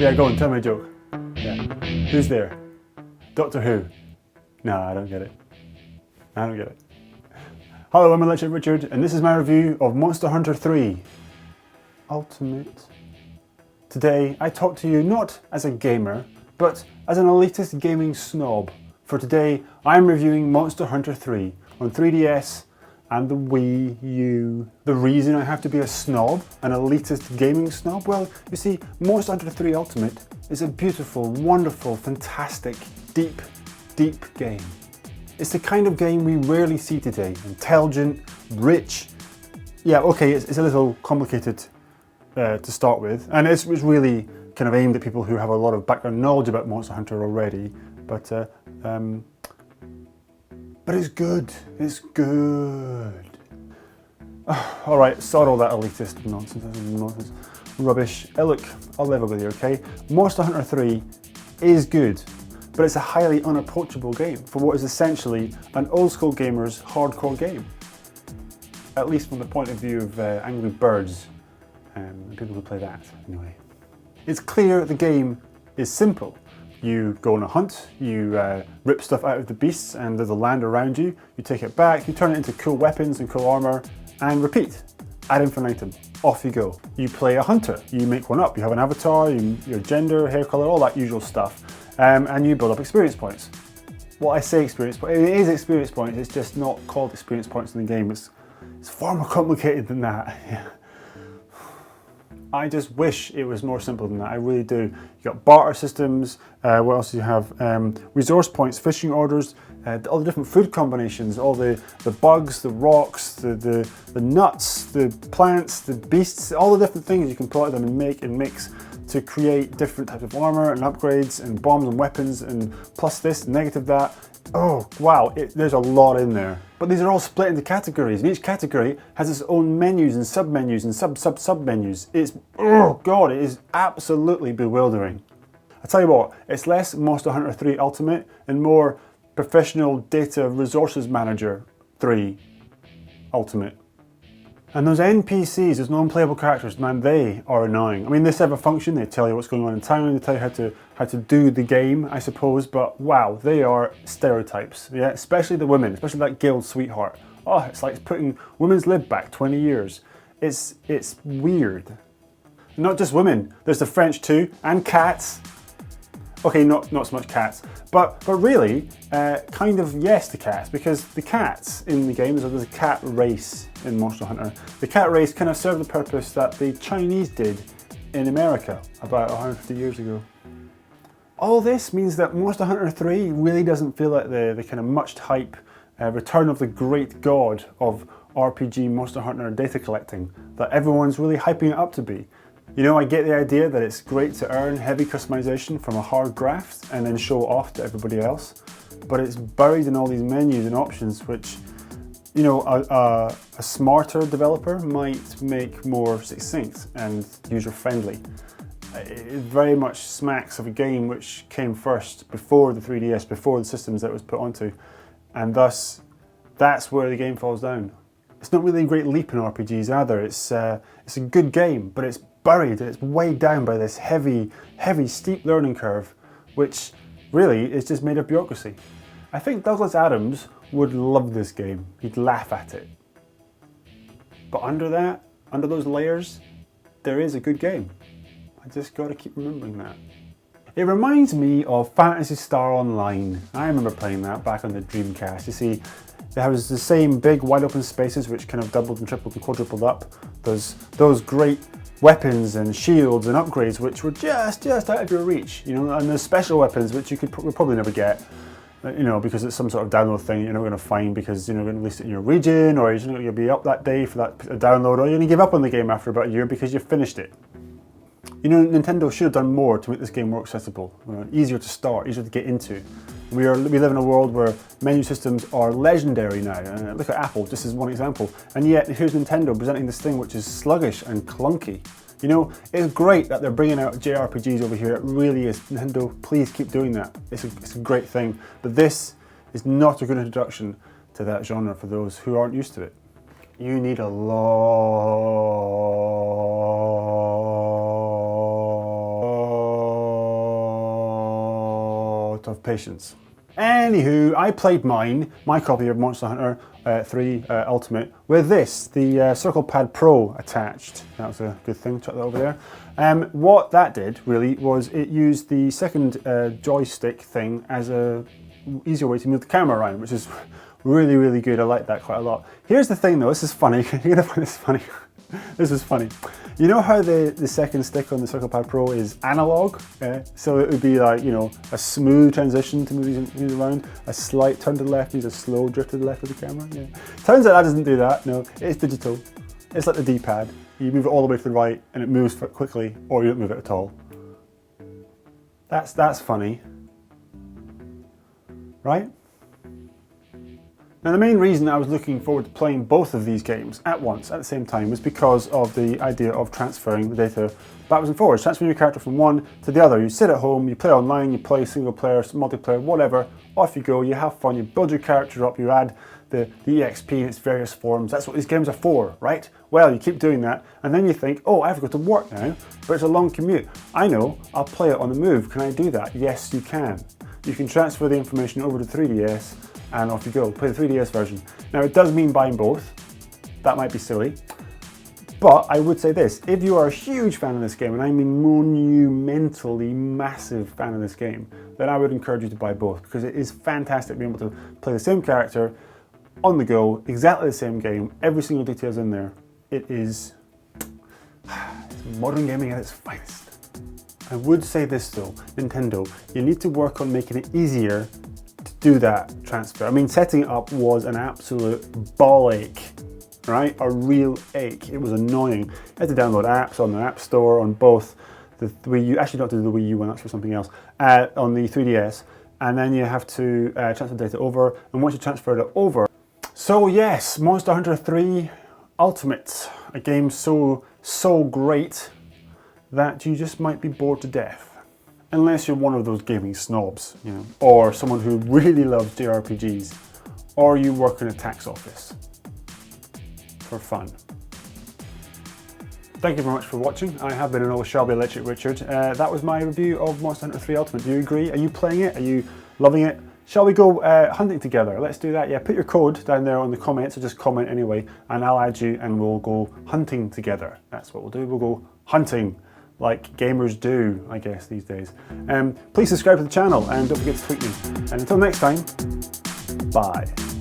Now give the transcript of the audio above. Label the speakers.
Speaker 1: Yeah, go on, tell me a joke. Yeah. Who's there? Doctor Who? No, I don't get it. I don't get it. Hello, I'm Electric Richard, and this is my review of Monster Hunter 3 Ultimate. Today, I talk to you not as a gamer, but as an elitist gaming snob. For today, I'm reviewing Monster Hunter 3 on 3DS and the Wii U. The reason I have to be a snob, an elitist gaming snob? Well, you see, Monster Hunter 3 Ultimate is a beautiful, wonderful, fantastic, deep game. It's the kind of game we rarely see today. Intelligent, rich. Yeah, okay, it's a little complicated to start with, and it's really kind of aimed at people who have a lot of background knowledge about Monster Hunter already, but it's good. It's good. All right, sod all that elitist nonsense, rubbish. Look, I'll level with you, okay? Monster Hunter 3 is good, but it's a highly unapproachable game for what is essentially an old school gamer's hardcore game. At least from the point of view of Angry Birds and people who play that, anyway. It's clear the game is simple. You go on a hunt, you rip stuff out of the beasts and there's a land around you, you take it back, you turn it into cool weapons and cool armor, and repeat. Ad infinitum. Off you go. You play a hunter, you make one up, you have an avatar, your gender, hair color, all that usual stuff, and you build up experience points. Well, I say experience points, it is experience points, it's just not called experience points in the game, it's far more complicated than that. Yeah. I just wish it was more simple than that, I really do. You got barter systems, what else do you have? Resource points, fishing orders, all the different food combinations, all the bugs, the rocks, the nuts, the plants, the beasts, all the different things you can pull out of them and make and mix to create different types of armor and upgrades and bombs and weapons and plus this, negative that. Oh, wow, there's a lot in there. But these are all split into categories, and each category has its own menus and sub-menus and sub-sub-sub-menus. It's, oh God, it is absolutely bewildering. I tell you what, it's less Monster Hunter 3 Ultimate and more Professional Data Resources Manager 3 Ultimate. And those NPCs, those non-playable characters, man, they are annoying. I mean, they serve a function, they tell you what's going on in town, they tell you how to do the game, I suppose, but wow, they are stereotypes, yeah? Especially the women, especially that guild sweetheart. Oh, it's like putting women's lib back 20 years. It's weird. Not just women, there's the French too, and cats. Okay, not so much cats, but really, kind of yes to cats, because the cats in the game, there's a cat race in Monster Hunter. The cat race kind of served the purpose that the Chinese did in America about 150 years ago. All this means that Monster Hunter 3 really doesn't feel like the kind of much hype return of the great god of RPG Monster Hunter data collecting that everyone's really hyping it up to be. You know, I get the idea that it's great to earn heavy customization from a hard graft and then show off to everybody else, but it's buried in all these menus and options which, you know, a smarter developer might make more succinct and user-friendly. It very much smacks of a game which came first before the 3DS, before the systems that it was put onto, and thus that's where the game falls down. It's not really a great leap in RPGs either. It's a good game, but it's buried, it's weighed down by this heavy, steep learning curve, which really is just made of bureaucracy. I think Douglas Adams would love this game. He'd laugh at it. But under that, under those layers, there is a good game. I just gotta keep remembering that. It reminds me of Phantasy Star Online. I remember playing that back on the Dreamcast. You see, there was the same big wide open spaces which kind of doubled and tripled and quadrupled up. Those great weapons and shields and upgrades which were just out of your reach, you know, and there's special weapons which you would probably never get, you know, because it's some sort of download thing you're never going to find because you're not going to release it in your region, or you're not going to be up that day for that download, or you're going to give up on the game after about a year because you've finished it. You know, Nintendo should have done more to make this game more accessible, easier to start, easier to get into. We live in a world where menu systems are legendary now. Look at Apple, just as one example. And yet, here's Nintendo presenting this thing which is sluggish and clunky. You know, it's great that they're bringing out JRPGs over here. It really is. Nintendo, please keep doing that. It's a great thing. But this is not a good introduction to that genre for those who aren't used to it. You need a lot lot of patience. Anywho, I played my copy of Monster Hunter 3 Ultimate with this, the Circle Pad Pro attached. That was a good thing, chuck that over there. What that did really was it used the second joystick thing as a easier way to move the camera around, which is really, really good. I like that quite a lot. Here's the thing though, this is funny. You're gonna find this funny. This is funny. You know how the second stick on the Circle Pad Pro is analog? So it would be like, you know, a smooth transition to move these around, a slight turn to the left means a slow drift to the left of the camera. Yeah. Turns out that doesn't do that. No, it's digital. It's like the D-pad. You move it all the way to the right and it moves quickly, or you don't move it at all. That's funny, right? Now the main reason I was looking forward to playing both of these games at once, at the same time, was because of the idea of transferring the data backwards and forwards, transferring your character from one to the other. You sit at home, you play online, you play single player, multiplayer, whatever, off you go, you have fun, you build your character up, you add the EXP in its various forms. That's what these games are for, right? Well, you keep doing that, and then you think, oh, I have to go to work now, but it's a long commute. I know, I'll play it on the move. Can I do that? Yes, you can. You can transfer the information over to 3DS, and off you go, play the 3DS version. Now it does mean buying both, that might be silly, but I would say this, if you are a huge fan of this game, and I mean monumentally massive fan of this game, then I would encourage you to buy both, because it is fantastic being able to play the same character on the go, exactly the same game, every single detail is in there. It is modern gaming at its finest. I would say this though, Nintendo, you need to work on making it easier do that transfer. I mean, setting it up was an absolute ball ache, right? A real ache. It was annoying. You had to download apps on the App Store on both the Wii U, actually not to the Wii U one, that's for something else, on the 3DS, and then you have to transfer data over, and once you transfer it over. So yes, Monster Hunter 3 Ultimate, a game so great that you just might be bored to death. Unless you're one of those gaming snobs, you know, or someone who really loves JRPGs, or you work in a tax office for fun. Thank you very much for watching. I have been an old Shelby Electric Richard. That was my review of Monster Hunter 3 Ultimate. Do you agree? Are you playing it? Are you loving it? Shall we go hunting together? Let's do that. Yeah, put your code down there on the comments, or just comment anyway, and I'll add you and we'll go hunting together. That's what we'll do. We'll go hunting. Like gamers do, I guess, these days. Please subscribe to the channel and don't forget to tweet me. And until next time, bye.